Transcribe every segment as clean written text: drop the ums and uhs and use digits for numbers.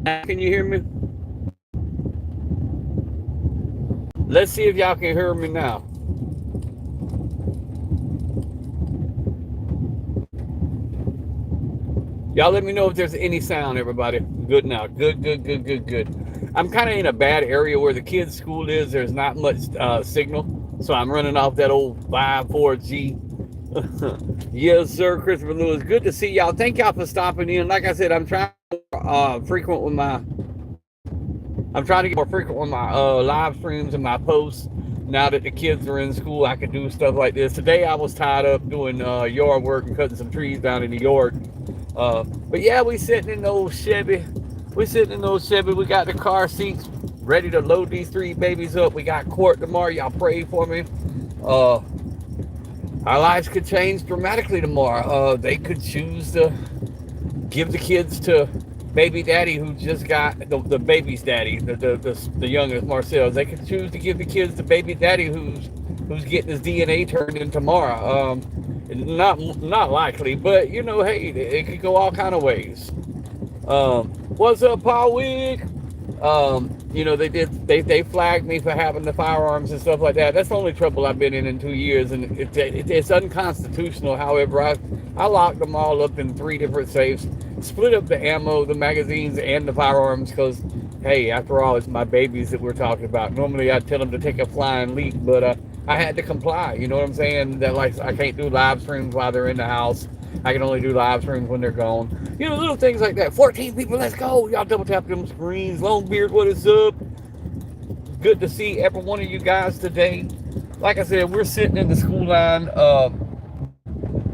Can you hear me? Let's see if y'all can hear me now. Y'all let me know if there's any sound, everybody. Good now. Good, good, good, good, good. I'm kind of in a bad area where the kids' school is. There's not much signal. So I'm running off that old 5-4G. Yes, sir, Christopher Lewis. Good to see y'all. Thank y'all for stopping in. Like I said, frequent with my I'm trying to get more frequent with my live streams and my posts. Now that the kids are in school, I can do stuff like this. Today I was tied up doing yard work and cutting some trees down in the yard. But yeah, we sitting in those Chevy. We sitting in those Chevy. We got the car seats ready to load these three babies up. We got court tomorrow. Y'all pray for me. Uh, our lives could change dramatically tomorrow. They could choose to give the kids to baby daddy who just got the baby's daddy, the youngest Marcel. They could choose to give the kids to baby daddy who's getting his DNA turned in tomorrow. Not likely, but you know, hey, it could go all kind of ways. What's up, Paul Wig? You know, they flagged me for having the firearms and stuff like that. That's the only trouble I've been in 2 years, and it's unconstitutional. However, I locked them all up in 3 different safes, split up the ammo, the magazines, and the firearms because, hey, after all, it's my babies that we're talking about. Normally, I'd tell them to take a flying leap, but I had to comply. You know what I'm saying? That like I can't do live streams while they're in the house. I can only do live streams when they're gone. You know, little things like that. 14 people, let's go. Y'all double tap them screens. Longbeard, what is up? Good to see every one of you guys today. Like I said, we're sitting in the school line.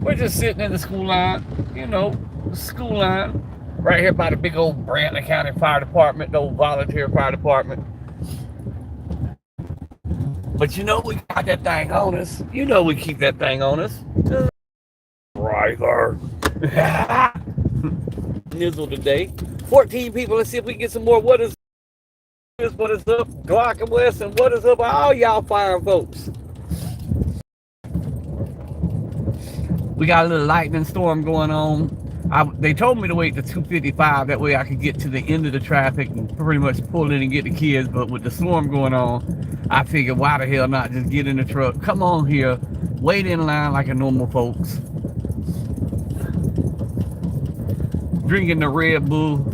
We're just sitting in the school line. You know, the school line. Right here by the big old Brantley County Fire Department, the old volunteer fire department. But you know we got that thing on us. You know we keep that thing on us. Right there. Nizzle today. 14 people. Let's see if we can get some more. What is up? Glock and West, and what is up? All y'all fire folks. We got a little lightning storm going on. They told me to wait to 2:55. That way I could get to the end of the traffic and pretty much pull in and get the kids. But with the storm going on, I figured why the hell not just get in the truck, come on here, wait in line like a normal folks. Drinking the Red Bull.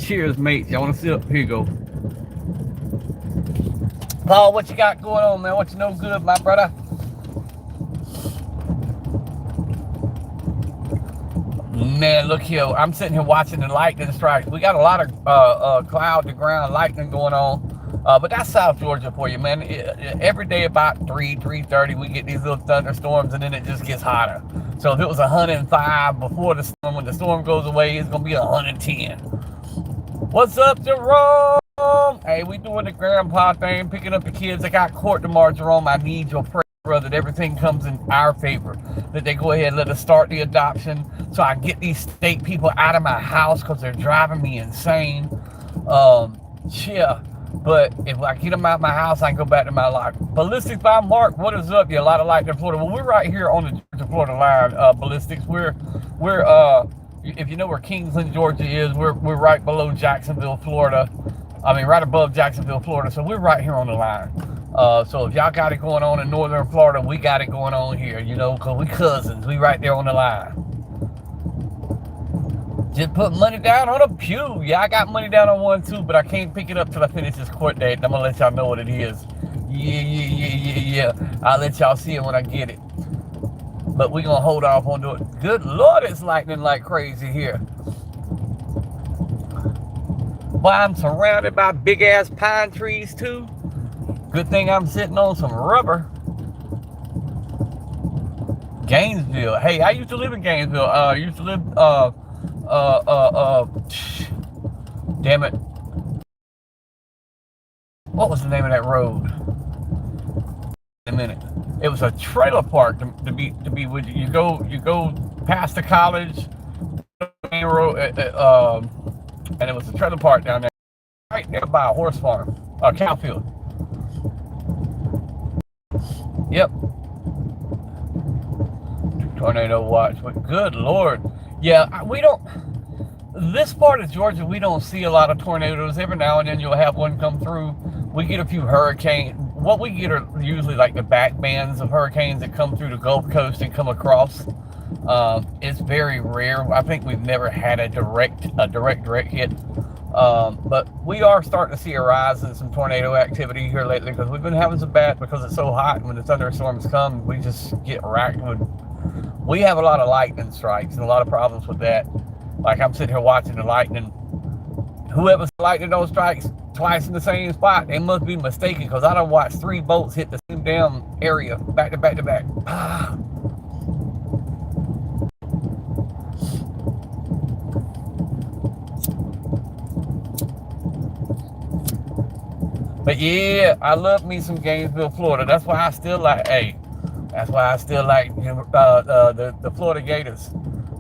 Cheers, mate. Y'all want to sip? Here you go. Paul, what you got going on, man? What you know good, my brother? Man, look here. I'm sitting here watching the lightning strike. We got a lot of cloud to ground lightning going on. But that's South Georgia for you, man. Every day about 3:30, we get these little thunderstorms, and then it just gets hotter. So if it was 105 before the storm, when the storm goes away, it's going to be 110. What's up, Jerome? Hey, we doing the grandpa thing, picking up the kids. I got court tomorrow, Jerome. I need your prayer, brother, that everything comes in our favor. That they go ahead and let us start the adoption so I can get these state people out of my house because they're driving me insane. Yeah. But if I get them out of my house, I can go back to my life. Ballistics by Mark, what is up? Yeah, a lot of lightning in Florida. Well, we're right here on the Georgia-Florida line, Ballistics. We're if you know where Kingsland, Georgia is, we're right below Jacksonville, Florida. I mean, right above Jacksonville, Florida. So we're right here on the line. So if y'all got it going on in northern Florida, we got it going on here, you know, because we cousins. We right there on the line. Just put money down on a pew. Yeah, I got money down on one too, but I can't pick it up till I finish this court date. I'm gonna let y'all know what it is. Yeah. I'll let y'all see it when I get it. But we're gonna hold off on doing it. Good Lord, it's lightning like crazy here. But I'm surrounded by big ass pine trees too. Good thing I'm sitting on some rubber. Gainesville. Hey, I used to live in Gainesville. I used to live damn it. What was the name of that road? A minute. It was a trailer park to be with you. You go past the college main road, and it was a trailer park down there, right there by a horse farm, a cow field. Yep. Tornado watch. But good Lord, yeah, we don't. This part of Georgia, we don't see a lot of tornadoes. Every now and then you'll have one come through. We get a few hurricanes. What we get are usually like the back bands of hurricanes that come through the Gulf Coast and come across. It's very rare. I think we've never had a direct hit. But we are starting to see a rise in some tornado activity here lately because we've been having some bad, because it's so hot, and when the thunderstorms come, we just get racked with. We have a lot of lightning strikes and a lot of problems with that. Like, I'm sitting here watching the lightning. Whoever's lightning those strikes twice in the same spot, they must be mistaken, because I done watched 3 bolts hit the same damn area back to back to back. But yeah, I love me some Gainesville, Florida. That's why I still like, that's why I still like the Florida Gators.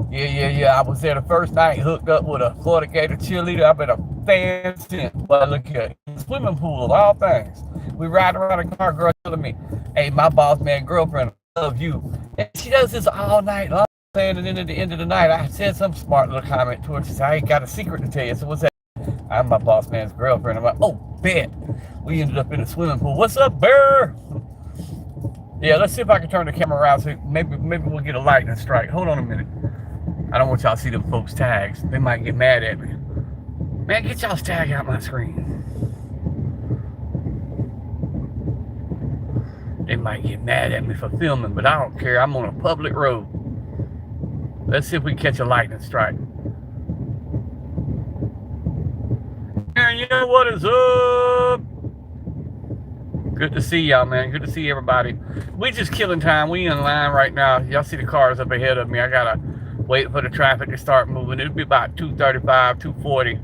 Yeah. I was there the first night, hooked up with a Florida Gator cheerleader. I've been a fan since. But look here, swimming pool of all things. We ride around a car, girl telling me, hey, my boss man girlfriend, I love you. And she does this all night long. And then at the end of the night, I said some smart little comment to her. She said, I ain't got a secret to tell you. So what's that? I'm my boss man's girlfriend. I'm like, oh, bet. We ended up in a swimming pool. What's up, bear? Yeah, let's see if I can turn the camera around so maybe we'll get a lightning strike. Hold on a minute. I don't want y'all to see them folks' tags. They might get mad at me. Man, get y'all's tag out my screen. They might get mad at me for filming, but I don't care. I'm on a public road. Let's see if we catch a lightning strike. And you know what is up? Good to see y'all, man. Good to see everybody. We just killing time. We in line right now. Y'all see the cars up ahead of me. I gotta wait for the traffic to start moving. It'll be about 2:35, 2:40,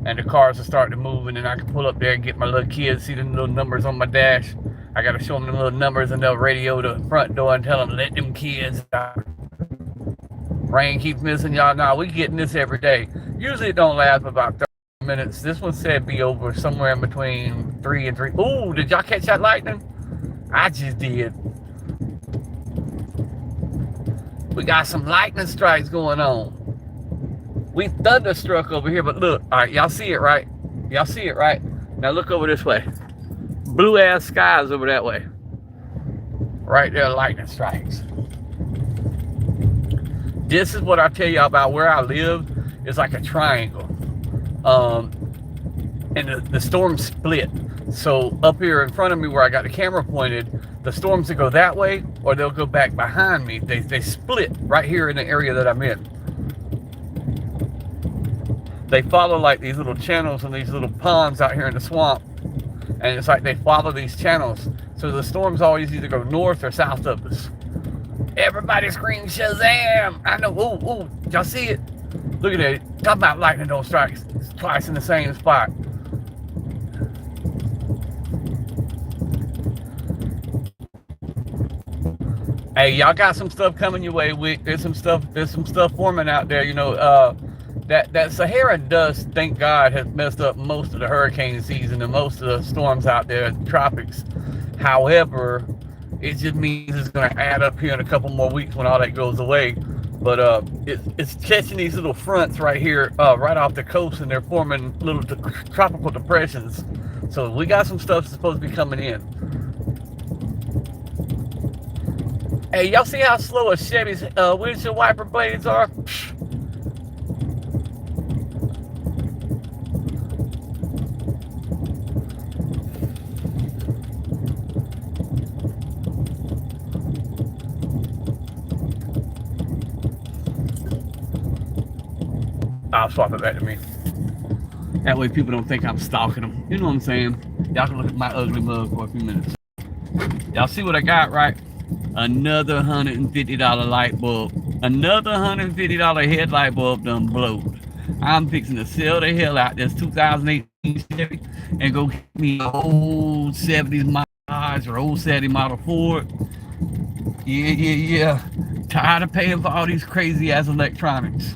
and the cars are starting to move, and then I can pull up there and get my little kids, see the little numbers on my dash. I gotta show them the little numbers, and they'll radio the front door and tell them, let them kids out. Rain keeps missing y'all. Now we getting this every day. Usually it don't last about 30 minutes. This one said be over somewhere in between 3 and 3. Ooh, did y'all catch that lightning? I just did. We got some lightning strikes going on. We thunderstruck over here, but look, all right, y'all see it, right? Y'all see it, right? Now look over this way. Blue ass skies over that way. Right there, lightning strikes. This is what I tell y'all about where I live. It's like a triangle. And the storms split. So up here in front of me where I got the camera pointed, the storms that go that way or they'll go back behind me. They split right here in the area that I'm in. They follow like these little channels and these little ponds out here in the swamp. And it's like they follow these channels. So the storms always either go north or south of us. Everybody scream Shazam! I know, ooh, y'all see it? Look at that. Talk about lightning don't strike twice in the same spot. Hey, y'all got some stuff coming your way, Wick. There's some stuff forming out there. You know, that Sahara dust, thank God, has messed up most of the hurricane season and most of the storms out there in the tropics. However, it just means it's going to add up here in a couple more weeks when all that goes away. But it's catching these little fronts right here, right off the coast, and they're forming little tropical depressions. So we got some stuff that's supposed to be coming in. Hey, y'all see how slow a Chevy's windshield wiper blades are? I'll swap it back to me. That way people don't think I'm stalking them. You know what I'm saying? Y'all can look at my ugly mug for a few minutes. Y'all see what I got, right? Another $150 light bulb. Another $150 headlight bulb done blowed. I'm fixing to sell the hell out this 2018 Chevy and go get me an old 70s Dodge or old 70 model Ford. Yeah. Tired of paying for all these crazy ass electronics.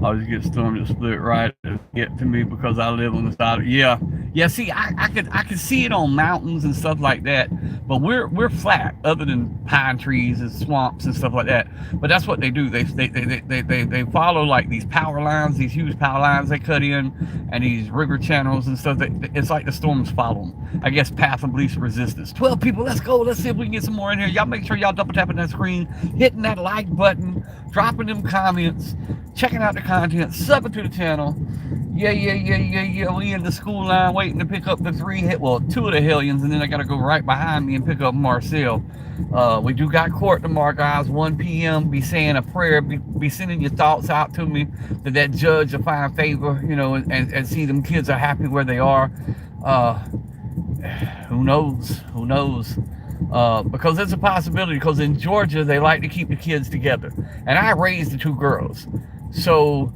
I always get storm to split right to get to me because I live on the side of, yeah. Yeah, see, I could see it on mountains and stuff like that, but we're flat other than pine trees and swamps and stuff like that. But that's what they do. They follow like these power lines, these huge power lines they cut in, and these river channels and stuff. It's like the storms follow them. I guess path of least resistance. 12 people, let's go. Let's see if we can get some more in here. Y'all make sure y'all double tapping that screen, hitting that like button, dropping them comments, checking out the content, subbing to the channel. Yeah. We in the school line waiting to pick up the two of the hellions, and then I gotta go right behind me and pick up Marcel. We do got court tomorrow, guys, 1 p.m. Be saying a prayer, be sending your thoughts out to me, that judge will find favor, and see them kids are happy where they are. Who knows? Because it's a possibility, because in Georgia, they like to keep the kids together. And I raised the two girls. So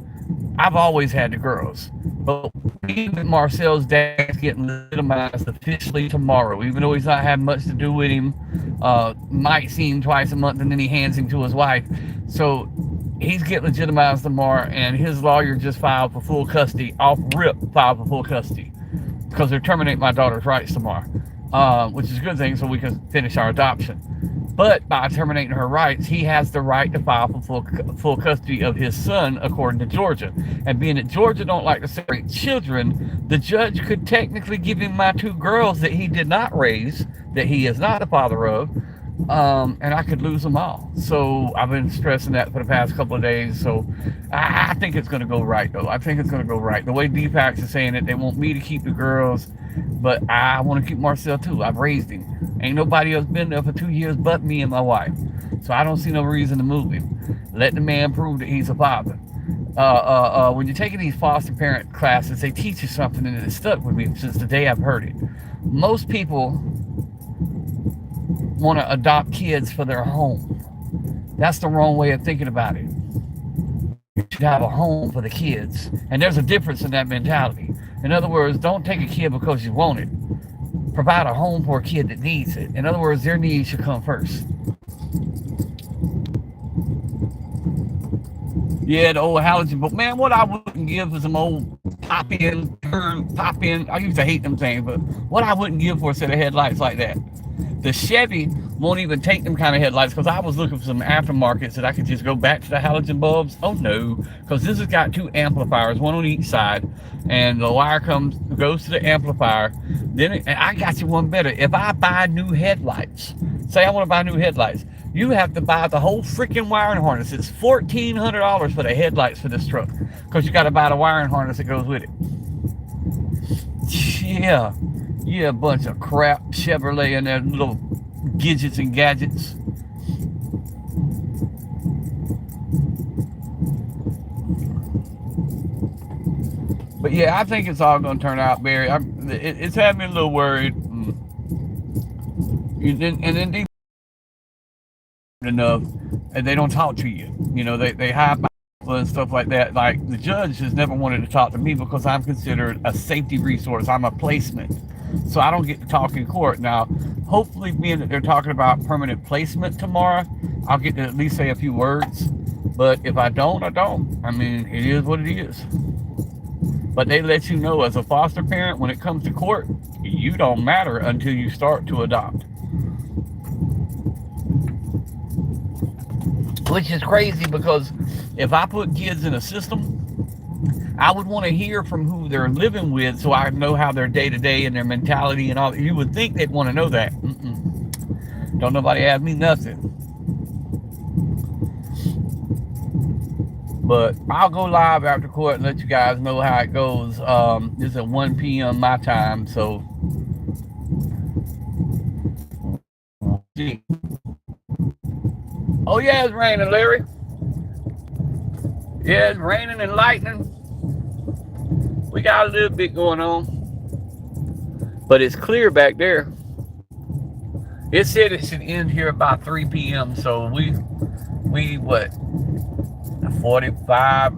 I've always had the girls. But even Marcel's dad's getting legitimized officially tomorrow, even though he's not having much to do with him. Might see him twice a month, and then he hands him to his wife. So he's getting legitimized tomorrow, and his lawyer just filed for full custody, off rip filed for full custody, because they're terminating my daughter's rights tomorrow, which is a good thing, so we can finish our adoption. But by terminating her rights, he has the right to file for full custody of his son, according to Georgia. And being that Georgia don't like to separate children, the judge could technically give him my two girls that he did not raise, that he is not the father of, and I could lose them all. So I've been stressing that for the past couple of days. So I think it's going to go right, though. I think it's going to go right. The way DPACs is saying it, they want me to keep the girls, but I want to keep Marcel too. I've raised him. Ain't nobody else been there for 2 years but me and my wife. So I don't see no reason to move him. Let the man prove that he's a father. When you're taking these foster parent classes, they teach you something, and it stuck with me since the day I've heard it. Most people want to adopt kids for their home. That's the wrong way of thinking about it. You should have a home for the kids. And there's a difference in that mentality. In other words, don't take a kid because you want it. Provide a home for a kid that needs it. In other words, their needs should come first. Yeah, the old halogen book. Man, what I wouldn't give for some old pop in. I used to hate them things, but what I wouldn't give for a set of headlights like that. The Chevy won't even take them kind of headlights, because I was looking for some aftermarkets that I could just go back to the halogen bulbs. Oh no, because this has got two amplifiers, one on each side, and the wire goes to the amplifier. And I got you one better. If I buy new headlights, say I want to buy new headlights, you have to buy the whole freaking wiring harness. It's $1,400 for the headlights for this truck, because you got to buy the wiring harness that goes with it. Yeah, a bunch of crap, Chevrolet and their little gadgets and gadgets. But yeah, I think it's all going to turn out, Barry. It's had me a little worried. And then they enough, and they don't talk to you. They hide and stuff like that. Like, the judge has never wanted to talk to me because I'm considered a safety resource. I'm a placement. So I don't get to talk in court. Now, hopefully, being that they're talking about permanent placement tomorrow, I'll get to at least say a few words. But if I don't, I don't. I mean, it is what it is. But they let you know, as a foster parent, when it comes to court, you don't matter until you start to adopt. Which is crazy, because if I put kids in a system, I would want to hear from who they're living with, so I know how their day-to-day and their mentality and all. You would think they'd want to know that. Don't nobody ask me nothing. But I'll go live after court and let you guys know how it goes. This is at 1 p.m. my time, so. Oh yeah, it's raining, Larry. Yeah, it's raining and lightning. We got a little bit going on, but it's clear back there. It said it should end here about 3 p.m. So we what, 45,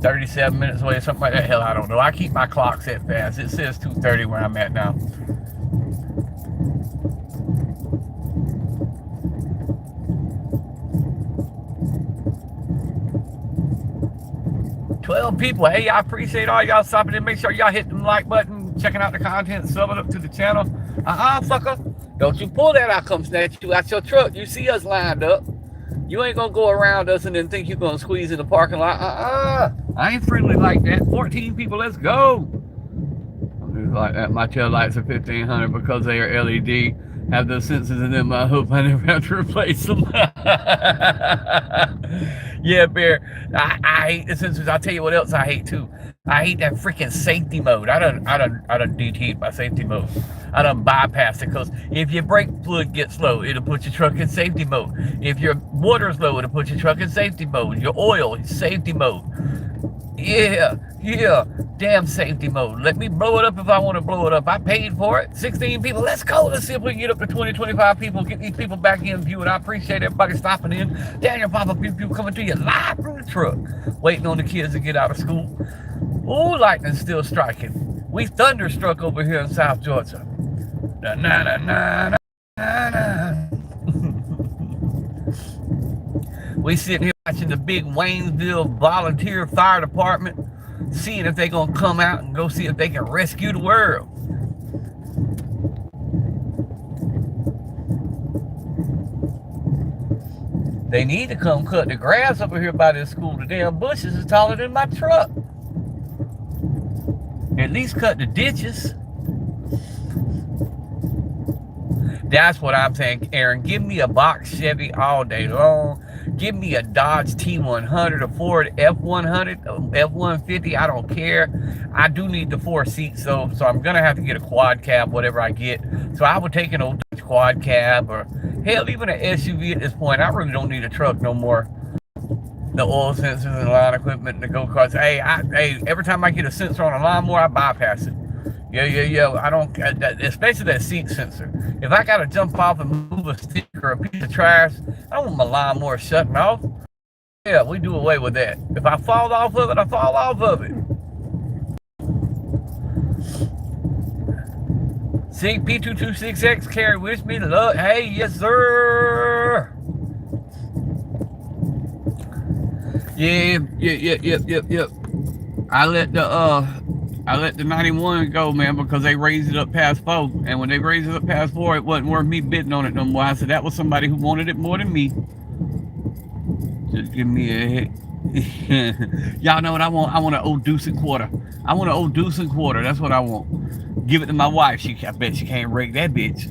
37 minutes away, something like that. Hell, I don't know. I keep my clock set fast. It says 2:30 where I'm at now. 12 people. Hey, I appreciate all y'all stopping in. Make sure y'all hit the like button, checking out the content, subbing up to the channel. Fucker. Don't you pull that, I'll come snatch you out your truck. You see us lined up. You ain't gonna go around us and then think you're gonna squeeze in the parking lot. I ain't friendly like that. 14 people, let's go. I'm just like that. My tail lights are 1500 because they are LED. Have those sensors in them. I hope I never have to replace them. Yeah, Bear. I hate the sensors. I'll tell you what else I hate too. I hate that freaking safety mode. I done DT'd my safety mode. I done bypassed it because if your brake fluid gets low, it'll put your truck in safety mode. If your water's low, it'll put your truck in safety mode. Your oil, safety mode. Yeah, damn safety mode. Let me blow it up if I want to blow it up. I paid for it. 16 people. Let's go. Let's see if we can get up to 20, 25 people. Get these people back in view. And I appreciate everybody stopping in. Daniel Papa Pew Pew coming to you live from the truck. Waiting on the kids to get out of school. Ooh, lightning's still striking. We thunderstruck over here in South Georgia. Na na na na na na. We sitting here watching the big Waynesville Volunteer Fire Department, seeing if they're gonna come out and go see if they can rescue the world. They need to come cut the grass over here by this school. The damn bushes is taller than my truck. At least cut the ditches. That's what I'm saying, Aaron. Give me a box Chevy all day long. Give me a Dodge T100, a Ford F100, F150. I don't care. I do need the 4 seats though, so I'm gonna have to get a quad cab, whatever I get. So I would take an old quad cab, or hell, even an SUV at this point. I really don't need a truck no more. The oil sensors and line equipment, the go-karts. Hey, every time I get a sensor on a lawnmower, I bypass it. Yeah. I don't, especially that seat sensor. If I gotta jump off and move a stick or a piece of trash, I don't want my lawnmower shutting off. Yeah, we do away with that. If I fall off of it, I fall off of it. See, P226X carry with me. Love, hey, yes, sir. Yep. I let the 91 go, man, because they raised it up past 4. And when they raised it up past 4, it wasn't worth me bidding on it no more. I said that was somebody who wanted it more than me. Just give me a hit. Y'all know what I want? I want an old deuce and quarter. I want an old deuce and quarter. That's what I want. Give it to my wife. I bet she can't rake that bitch.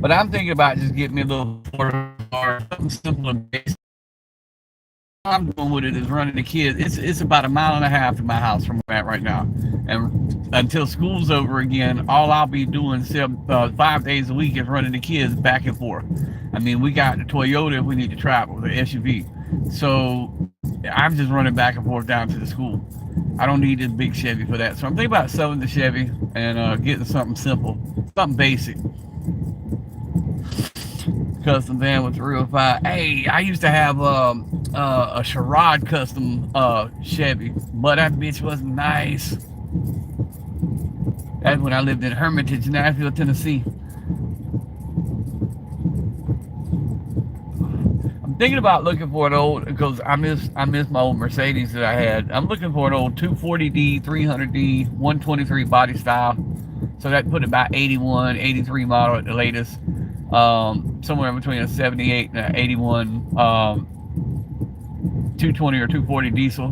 But I'm thinking about just getting me a little quarter or something simple and basic. I'm doing with it is running the kids. It's about 1.5 miles to my house from where I'm at right now, and until school's over again, all I'll be doing 5 days a week is running the kids back and forth. I mean, we got the Toyota if we need to travel, the SUV, so I'm just running back and forth down to the school. I don't need this big Chevy for that, so I'm thinking about selling the Chevy and getting something simple, something basic. Custom van with 305. Hey, I used to have a Sherrod custom Chevy, but that bitch was nice. That's when I lived in Hermitage, Nashville, Tennessee. I'm thinking about looking for an old, because I miss my old Mercedes that I had. I'm looking for an old 240D, 300D, 123 body style. So that put about 81, 83 model at the latest. Somewhere in between a 78 and an 81 220 or 240 diesel.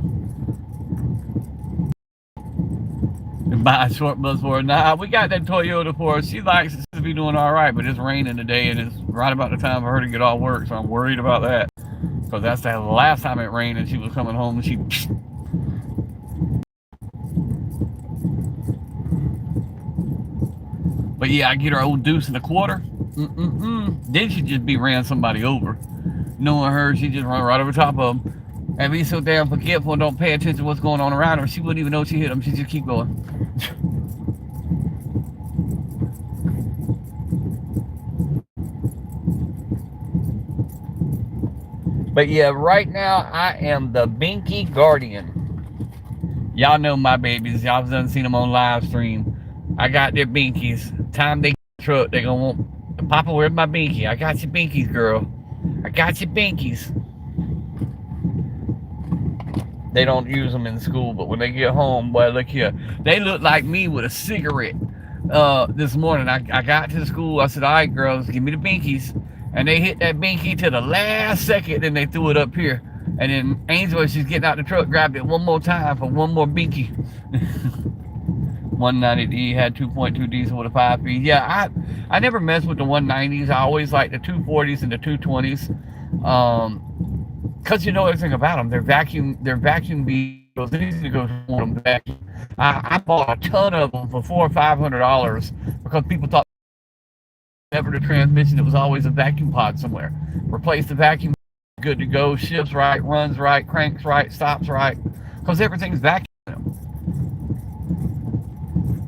And buy a short bus for her. Nah, we got that Toyota for her. She likes it to be doing all right, but it's raining today and it's right about the time for her to get off work, so I'm worried about that. Because that's the last time it rained and she was coming home and she... But yeah, I get her old deuce and a quarter. Then she'd just be ran somebody over. Knowing her, she'd just run right over top of them. And be so damn forgetful and don't pay attention to what's going on around her. She wouldn't even know she hit them. She'd just keep going. But yeah, right now I am the Binky Guardian. Y'all know my babies. Y'all done seen them on live stream. I got their binkies. Time they get the truck, they gonna want, Papa, where's my binky? I got your binkies, girl. I got your binkies. They don't use them in school, but when they get home, boy, look here. They look like me with a cigarette. This morning, I got to the school. I said, all right, girls, give me the binkies. And they hit that binky to the last second, then they threw it up here. And then Angel, she's getting out the truck, grabbed it one more time for one more binky. 190D had 2.2 diesel with a 5-speed. Yeah, I never messed with the 190s. I always like the 240s and the 220s. Because you know everything about them. They're vacuum beetles. It's easy to go on them vacuum. I bought a ton of them for $400 or $500 because people thought never the transmission. It was always a vacuum pod somewhere. Replace the vacuum, good to go. Shifts right, runs right, cranks right, stops right. Because everything's vacuum.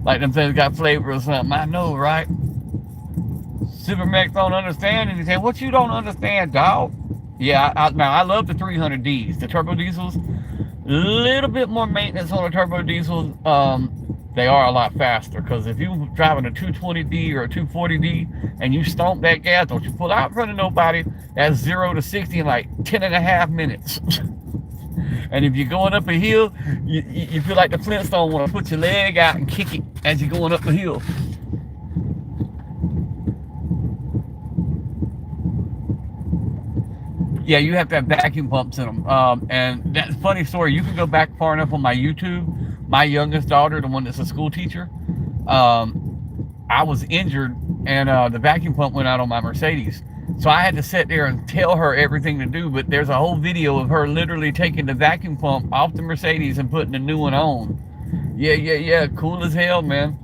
Like them things got flavor or something. I know, right? Supermax don't understand. And he said, what you don't understand, dog? Yeah, now I love the 300Ds. The turbo diesels, a little bit more maintenance on the turbo diesels. They are a lot faster because if you're driving a 220D or a 240D and you stomp that gas, don't you pull out in front of nobody, that's 0 to 60 in like 10.5 minutes. And if you're going up a hill, you feel like the Flintstone want to put your leg out and kick it as you're going up the hill. Yeah, you have to have vacuum pumps in them. And that's a funny story. You can go back far enough on my YouTube. My youngest daughter, the one that's a school teacher, I was injured and the vacuum pump went out on my Mercedes. So I had to sit there and tell her everything to do, but there's a whole video of her literally taking the vacuum pump off the Mercedes and putting the new one on. Yeah. Cool as hell, man.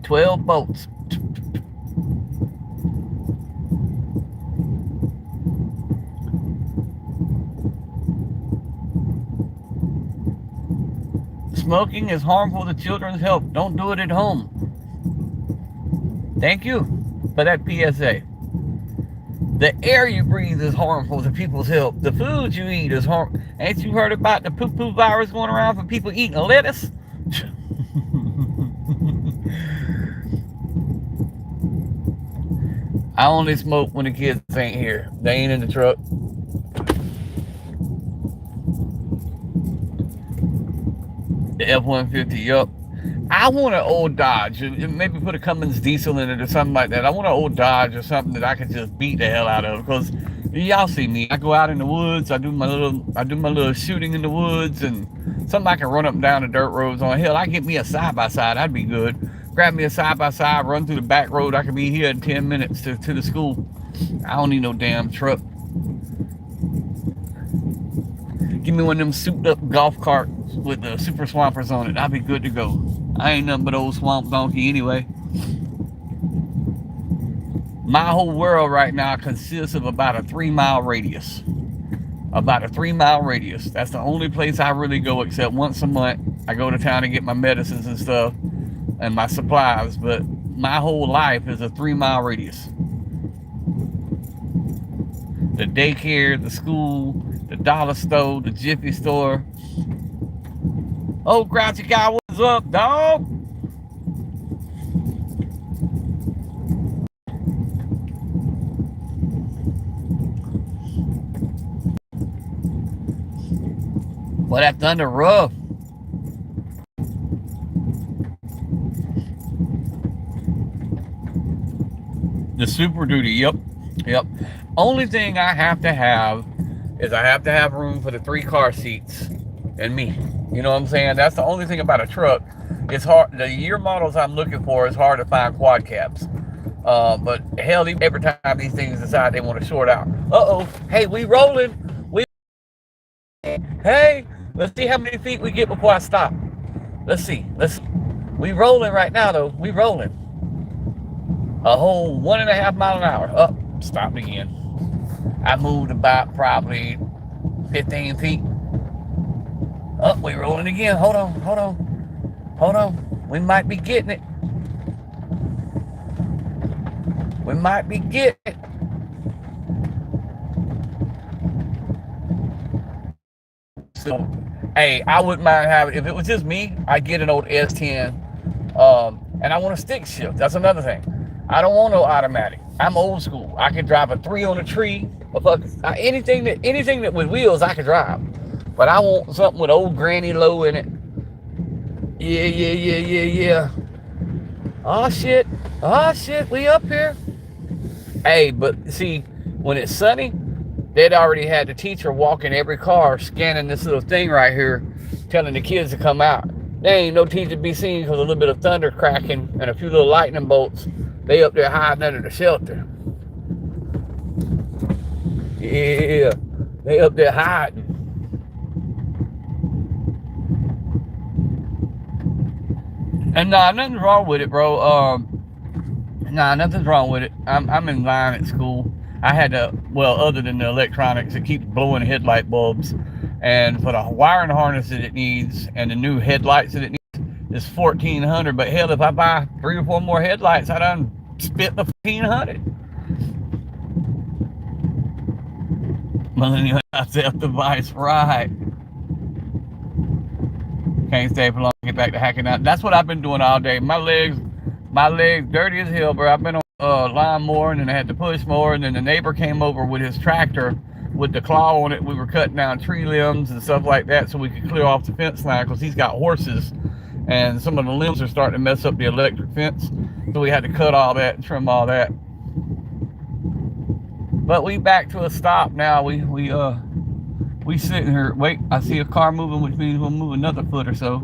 12 bolts. Smoking is harmful to children's health. Don't do it at home. Thank you for that PSA. The air you breathe is harmful to people's health. The food you eat is harmful. Ain't you heard about the poo-poo virus going around for people eating lettuce? I only smoke when the kids ain't here. They ain't in the truck. The F-150, yup. I want an old Dodge. Maybe put a Cummins diesel in it or something like that. I want an old Dodge or something that I could just beat the hell out of. Because y'all see me. I go out in the woods. I do my little shooting in the woods, and something I can run up and down the dirt roads on. Hell, I get me a side-by-side. That'd be good. Grab me a side-by-side, run through the back road. I could be here in 10 minutes to the school. I don't need no damn truck. Give me one of them souped up golf carts with the super swampers on it. I'll be good to go. I ain't nothing but old swamp donkey anyway. My whole world right now consists of about a 3-mile radius. About a 3-mile radius. That's the only place I really go except once a month. I go to town to get my medicines and stuff and my supplies, but my whole life is a 3-mile radius. The daycare, the school, the dollar store, the Jiffy store. Oh, Grouchy guy, what's up, dog? Well, that thunder rough. The Super Duty, yep. Only thing I have to have is I have to have room for the 3 car seats and me. You know what I'm saying? That's the only thing about a truck. It's hard. The year models I'm looking for is hard to find quad cabs. But hell, every time these things decide they want to short out. Uh-oh. Hey, we rolling. Hey, let's see how many feet we get before I stop. Let's see. We rolling right now, though. We rolling. A whole 1.5 mile an hour. Up. Stopped again. I moved about probably 15 feet. Oh, we rolling again. Hold on. We might be getting it. So, hey, I wouldn't mind having, if it was just me, I'd get an old S10. And I want a stick shift. That's another thing. I don't want no automatic. I'm old school. I can drive a 3 on a tree. Anything that with wheels I can drive. But I want something with old granny low in it. Yeah. Oh shit. We up here. Hey, but see, when it's sunny, they'd already had the teacher walk in every car scanning this little thing right here, telling the kids to come out. There ain't no teacher to be seen because a little bit of thunder cracking and a few little lightning bolts. They up there hiding under the shelter. Yeah, they up there hiding. And nah, nothing's wrong with it, bro. Nah, nothing's wrong with it. I'm in line at school. I had to, well, other than the electronics, it keeps blowing headlight bulbs. And for the wiring harness that it needs and the new headlights that it needs is $1,400. But hell, if I buy 3 or 4 more headlights, I done spit the $1,500. Millennial self-device, right. Can't stay for long, get back to hacking out. That's what I've been doing all day. My legs dirty as hell, bro. I've been on lawnmower, and then I had to push more, and then the neighbor came over with his tractor with the claw on it. We were cutting down tree limbs and stuff like that so we could clear off the fence line, because he's got horses, and some of the limbs are starting to mess up the electric fence. So we had to cut all that and trim all that. But we back to a stop now. We sitting here. Wait, I see a car moving, which means we'll move another foot or so.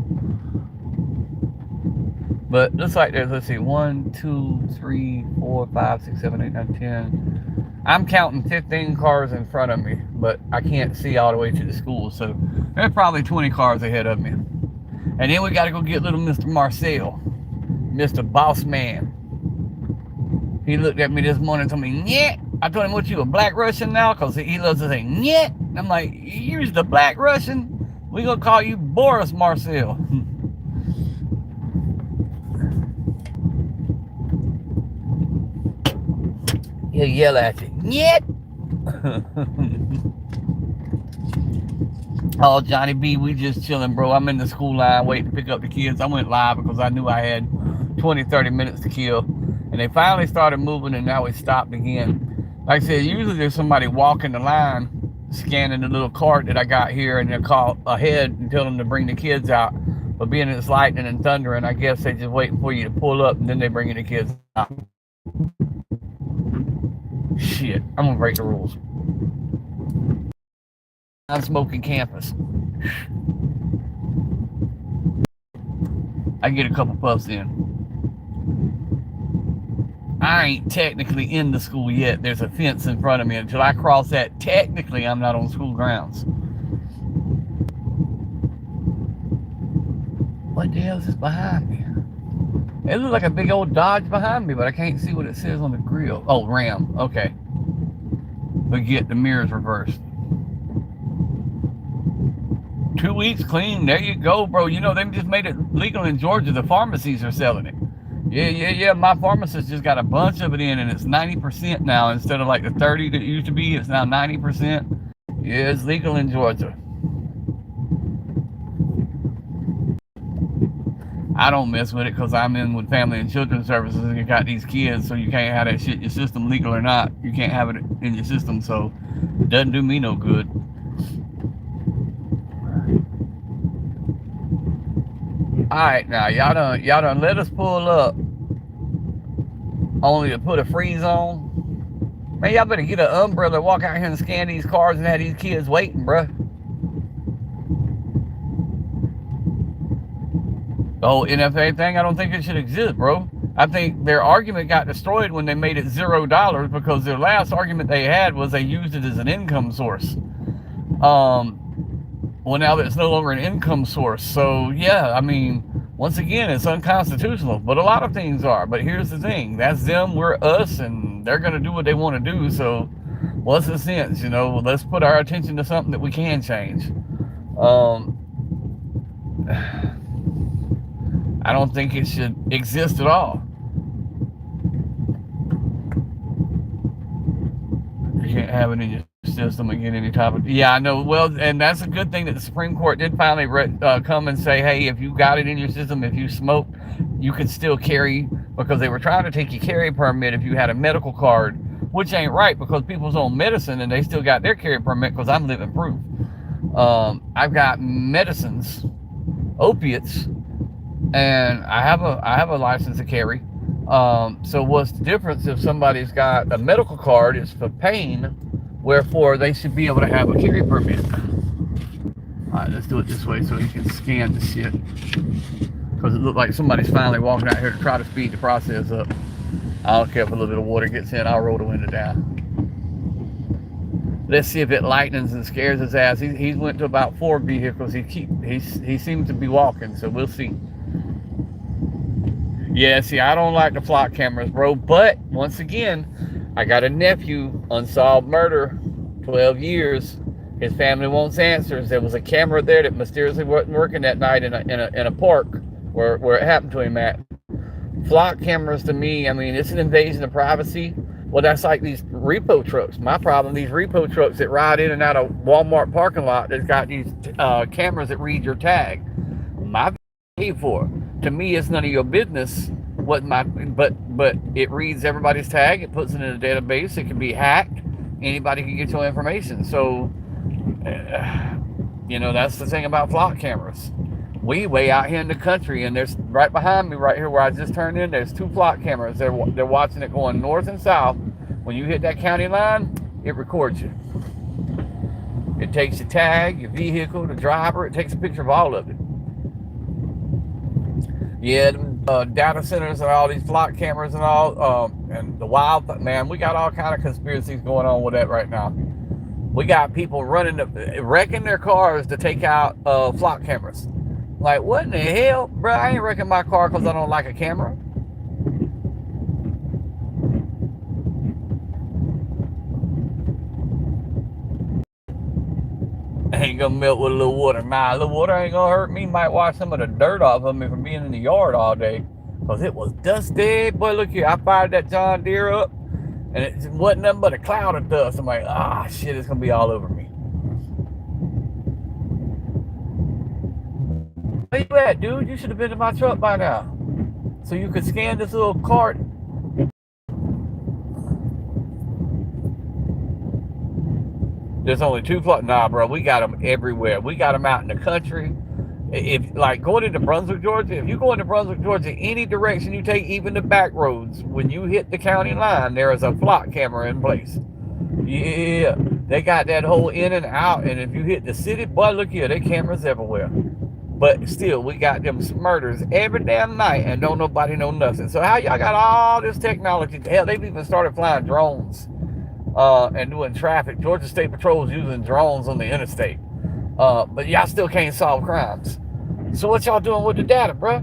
But looks like there's, let's see, 1, 2, 3, 4, 5, 6, 7, 8, 9, 10. I'm counting 15 cars in front of me, but I can't see all the way to the school. So there's probably 20 cars ahead of me. And then we got to go get little Mr. Marcel, Mr. Boss Man. He looked at me this morning and told me, yeah. I told him, what, you a black Russian now? Because he loves to say, yeah. I'm like, you're the black Russian? We gonna call you Boris Marcel. He'll yell at you, yeah. Oh, Johnny B, we just chilling, bro. I'm in the school line waiting to pick up the kids. I went live because I knew I had 20-30 minutes to kill. And they finally started moving, and now we stopped again. Like I said, usually there's somebody walking the line, scanning the little cart that I got here, and they'll call ahead and tell them to bring the kids out. But being it's lightning and thundering, I guess they're just waiting for you to pull up, and then they bring the kids out. Shit, I'm gonna break the rules. Non-smoking campus. I get a couple puffs in. I ain't technically in the school yet. There's a fence in front of me. Until I cross that, technically I'm not on school grounds. What the hell is this behind me? It looks like a big old Dodge behind me, but I can't see what it says on the grill. Oh, Ram. Okay. Forget the mirrors reversed. 2 weeks clean. There you go, bro. You know, they just made it legal in Georgia. The pharmacies are selling it. Yeah. My pharmacist just got a bunch of it in, and it's 90% now. Instead of like the 30 that it used to be, it's now 90%. Yeah, it's legal in Georgia. I don't mess with it because I'm in with Family and Children's Services, and you got these kids, so you can't have that shit in your system, legal or not. You can't have it in your system, so it doesn't do me no good. Alright, now y'all done let us pull up only to put a freeze on. Man, y'all better get an umbrella, walk out here and scan these cars and have these kids waiting, bruh. The whole NFA thing, I don't think it should exist, bro. I think their argument got destroyed when they made it $0, because their last argument they had was they used it as an income source. Well, now that it's no longer an income source. So, yeah, I mean, once again, it's unconstitutional. But a lot of things are. But here's the thing. That's them, we're us, and they're going to do what they want to do. So, what's the sense? You know, let's put our attention to something that we can change. I don't think it should exist at all. You can't have it in your system and get any type of, yeah, I know. Well, and that's a good thing that the Supreme Court did finally come and say, hey, if you got it in your system, if you smoke, you can still carry, because they were trying to take your carry permit if you had a medical card, which ain't right, because people's on medicine and they still got their carry permit, because I'm living proof. I've got medicines, opiates, and I have a license to carry. So what's the difference if somebody's got a medical card is for pain, wherefore they should be able to have a carry permit. All right, let's do it this way so you can scan the shit, because it looked like somebody's finally walking out here to try to speed the process up. I don't care if a little bit of water gets in, I'll roll the window down. Let's see if it lightens and scares his ass. He went to about 4 vehicles. He seems to be walking, so we'll see. Yeah, see, I don't like the flock cameras, bro. But once again, I got a nephew, unsolved murder, 12 years. His family wants answers. There was a camera there that mysteriously wasn't working that night in a park where it happened to him at. Flock cameras, to me, I mean, it's an invasion of privacy. Well, that's like these repo trucks. My problem, these repo trucks that ride in and out of Walmart parking lot that's got these cameras that read your tag. My paid for. To me, it's none of your business what but it reads everybody's tag. It puts it in a database. It can be hacked. Anybody can get your information. So, that's the thing about flock cameras. We way out here in the country, and there's right behind me, right here where I just turned in, there's 2 flock cameras. They're watching it going north and south. When you hit that county line, it records you. It takes your tag, your vehicle, the driver. It takes a picture of all of it. Yeah, data centers and all these flock cameras and all, and the wild, man, we got all kind of conspiracies going on with that right now. We got people wrecking their cars to take out flock cameras. Like, what in the hell? Bro, I ain't wrecking my car because I don't like a camera. Ain't gonna melt with a little water. Nah, a little water ain't gonna hurt me. Might wash some of the dirt off of me from being in the yard all day. Because it was dusty. Boy, look here. I fired that John Deere up, and it wasn't nothing but a cloud of dust. I'm like, shit, it's gonna be all over me. Where you at, dude? You should have been in my truck by now. So you could scan this little cart. There's only 2 flock. Nah, bro, we got them everywhere. We got them out in the country. If, like, going into Brunswick, Georgia, if you go into Brunswick, Georgia, any direction you take, even the back roads, when you hit the county line, there is a flock camera in place. Yeah, they got that whole in and out. And if you hit the city, boy, look here, they cameras everywhere. But still, we got them murders every damn night, and don't nobody know nothing. So how y'all got all this technology? Hell, they've even started flying drones and doing traffic. Georgia State Patrol is using drones on the interstate. But y'all still can't solve crimes. So what y'all doing with the data, bruh?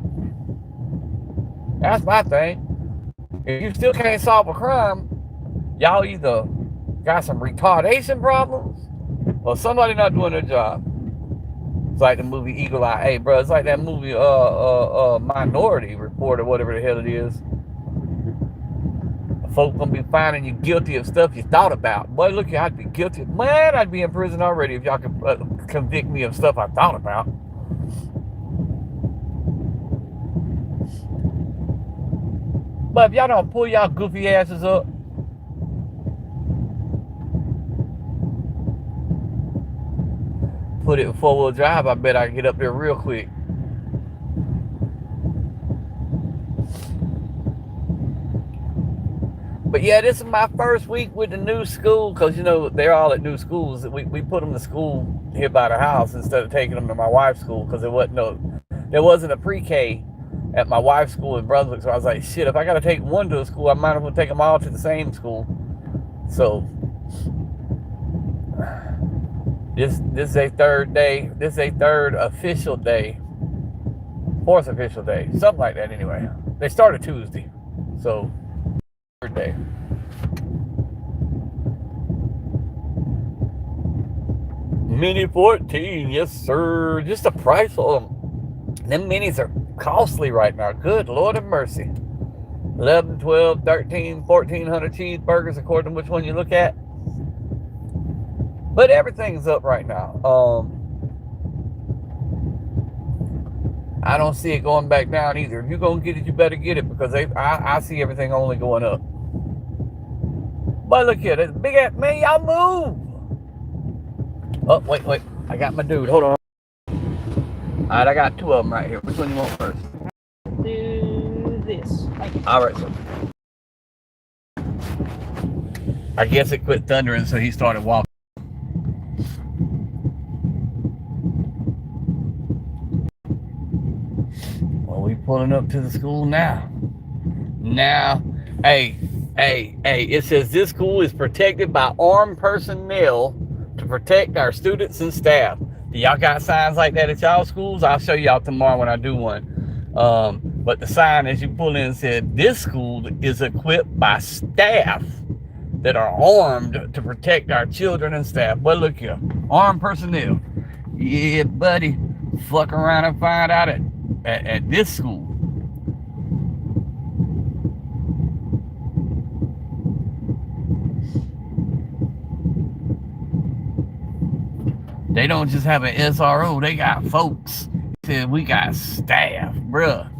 That's my thing. If you still can't solve a crime, y'all either got some retardation problems or somebody not doing their job. It's like the movie Eagle Eye. Hey, bro, it's like that movie Minority Report or whatever the hell it is. Folk gonna be finding you guilty of stuff you thought about. Boy, look here, I'd be guilty. Man, I'd be in prison already if y'all could convict me of stuff I thought about. But if y'all don't pull y'all goofy asses up, put it in 4-wheel drive, I bet I can get up there real quick. But yeah, this is my first week with the new school, because they're all at new schools. We put them to school here by the house instead of taking them to my wife's school, because there wasn't a pre-K at my wife's school in Brunswick. So I was like, shit, if I got to take one to a school, I might as well take them all to the same school. So this is a third day. This is a third official day. 4th official day. Something like that anyway. They started Tuesday. So third day. Mini 14, yes sir. Just the price of them. Them minis are costly right now. Good Lord of mercy. 11, 12, 13, 1400 cheeseburgers according to which one you look at. But everything's up right now. I don't see it going back down either. If you're gonna get it, you better get it, because I see everything only going up. But look here, this big ass man, y'all move. Oh, wait. I got my dude. Hold on. Alright, I got two of them right here. Which one you want first? Do this. Alright, so I guess it quit thundering, so he started walking. Well, we pulling up to the school now. Now, hey, it says this school is protected by armed personnel to protect our students and staff. Do y'all got signs like that at y'all schools? I'll show y'all tomorrow when I do one. But the sign as you pull in said, this school is equipped by staff that are armed to protect our children and staff. But look here, armed personnel. Yeah, buddy, fuck around and find out at this school. They don't just have an SRO, they got folks. Said we got staff, bruh.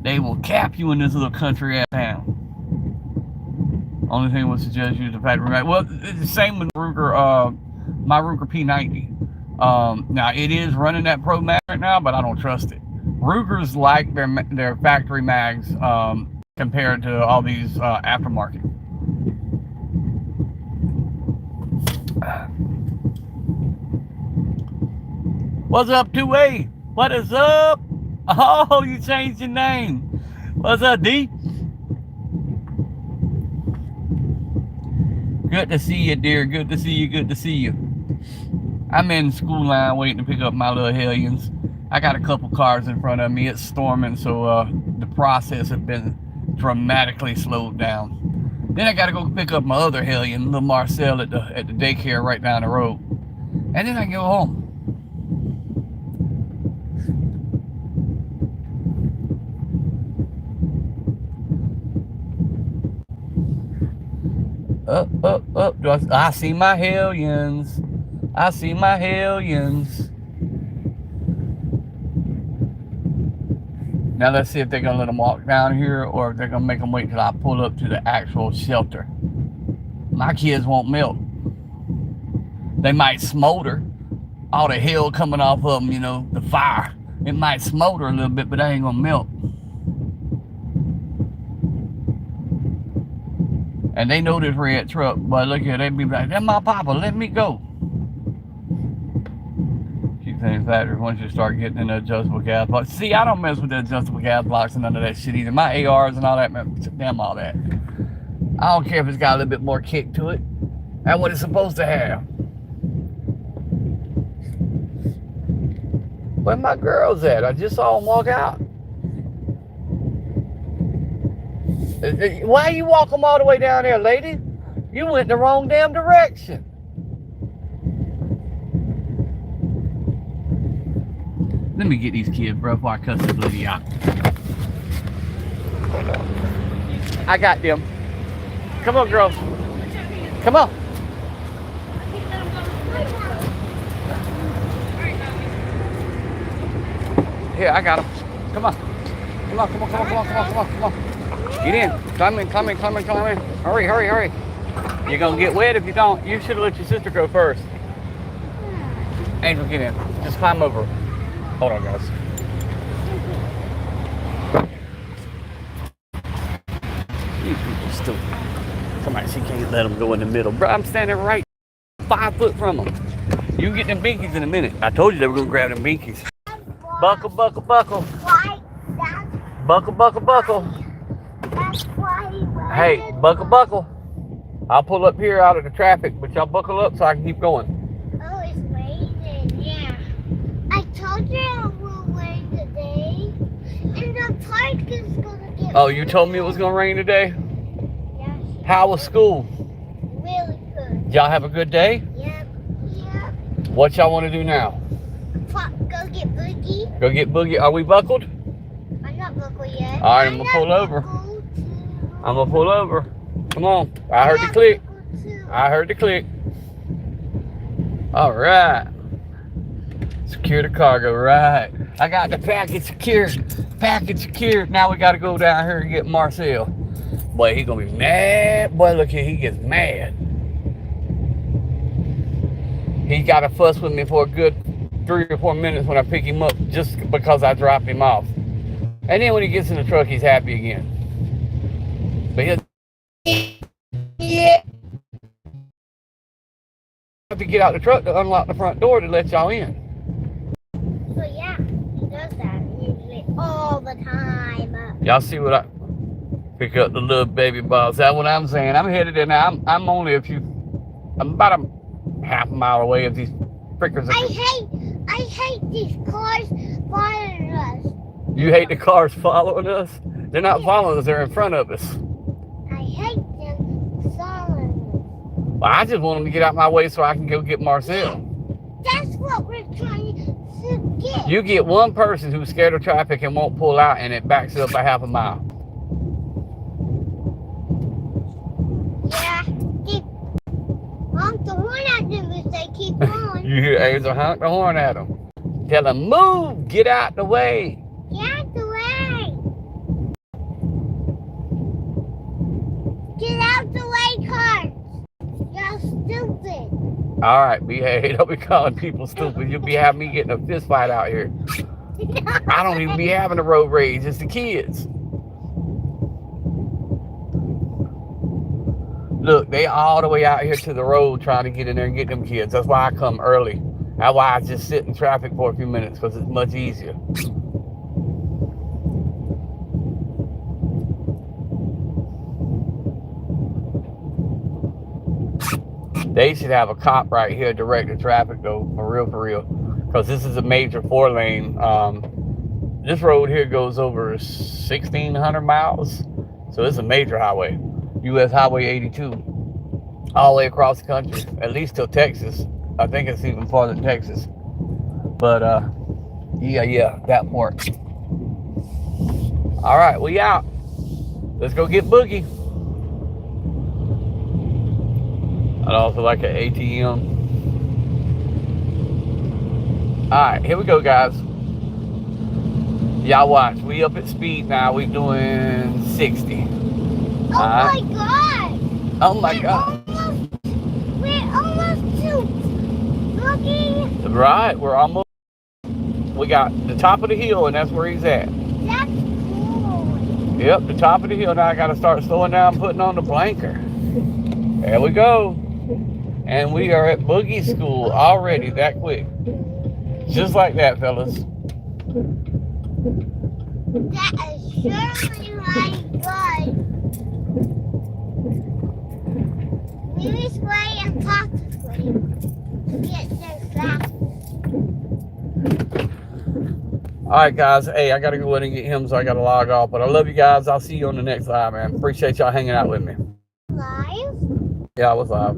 They will cap you in this little country ass town. Only thing I would suggest you is the factory mag. Well, it's the same with Ruger, my Ruger P90. Now it is running that Pro Mag right now, but I don't trust it. Ruger's like their factory mags compared to all these aftermarket. What's up, 2A? What is up? Oh, you changed your name. What's up, D? Good to see you, dear. Good to see you. Good to see you. I'm in school line waiting to pick up my little hellions. I got a couple cars in front of me. It's storming, so the process has been dramatically slowed down. Then I got to go pick up my other hellion, little Marcel, at the daycare right down the road. And then I go home. Up. I see my hellions. I see my hellions. Now let's see if they're gonna let them walk down here, or if they're gonna make them wait till I pull up to the actual shelter. My kids won't melt. They might smolder. All the hell coming off of them, you know, the fire. It might smolder a little bit, but they ain't gonna melt. And they know this red truck, but look here, they be like, that's my papa, let me go. Keep saying factory once you start getting in the adjustable gas blocks. See, I don't mess with the adjustable gas blocks and none of that shit either. My ARs and all that, man, damn all that. I don't care if it's got a little bit more kick to it. That's what it's supposed to have. Where my girls at? I just saw them walk out. Why you walk them all the way down there, lady? You went the wrong damn direction. Let me get these kids, bro, before I cuss this lady out. I got them. Come on, girls. Come on. Here, I got them. Come on. Come on. Get in. Climb in. Hurry. You're going to get wet if you don't. You should have let your sister go first. Angel, get in. Just climb over. Hold on, guys. These people stupid. Somebody, she can't let them go in the middle. Bro, I'm standing right 5 foot from them. You can get them binkies in a minute. I told you they were going to grab them binkies. Buckle. Why? Buckle. Hey, buckle. I'll pull up here out of the traffic, but y'all buckle up so I can keep going. Oh, it's raining, yeah. I told you I will rain today. And the park is gonna get Oh, you told me it was gonna rain today? Yeah. How was school? Really good. Y'all have a good day? Yep. What y'all want to do now? Go get Boogie. Go get Boogie. Are we buckled? I'm not buckled yet. All right, I'm gonna pull over. I'm gonna pull over. Come on. I heard the click. I heard the click. All right. Secure the cargo, right. I got the package secured. Package secured. Now we got to go down here and get Marcel. Boy, he going to be mad. Boy, look here. He gets mad. He got to fuss with me for a good 3 or 4 minutes when I pick him up just because I dropped him off. And then when he gets in the truck, he's happy again. But he'll... Yeah. Have to get out the truck to unlock the front door to let y'all in. So yeah, he does that usually all the time. Y'all see what I pick up the little baby balls? That's what I'm saying. I'm headed in now. I'm only I'm about a half a mile away if these prickers are. I hate these cars following us. You hate the cars following us? They're not following us, they're in front of us. I hate them following us. Well, I just want them to get out my way so I can go get Marcel. That's what we're trying to get. You get one person who's scared of traffic and won't pull out, and it backs up by half a mile. Yeah, keep honk the horn at them if they keep going. You hear Aza honk the horn at them. Tell them, move, get out the way. Get out the way. Get out the way, cars. You're stupid. All right, behave. Don't be calling people stupid. You'll be having me getting a fist fight out here. I don't even be having a road rage. It's the kids. Look, they all the way out here to the road trying to get in there and get them kids. That's why I come early. That's why I just sit in traffic for a few minutes, because it's much easier. They should have a cop right here directing traffic though, for real, because this is a major 4-lane. This road here goes over 1,600 miles, so it's a major highway. U.S. Highway 82, all the way across the country, at least till Texas. I think it's even farther than Texas. But yeah, that part. All right, we out. Let's go get Boogie. I'd also like an ATM. All right, here we go, guys. Y'all watch. We up at speed now. We doing 60. Oh my God! Oh my God! We're almost to looking. Right, we're almost. We got the top of the hill, and that's where he's at. That's cool. Yep, the top of the hill. Now I got to start slowing down, putting on the blanker. There we go. And we are at Boogie School already. That quick, just like that, fellas. That is surely my God. Maybe Square and Papa Square to get there fast. All right, guys. Hey, I got to go in and get him, so I got to log off. But I love you guys. I'll see you on the next live, man. Appreciate y'all hanging out with me. Live? Yeah, I was live.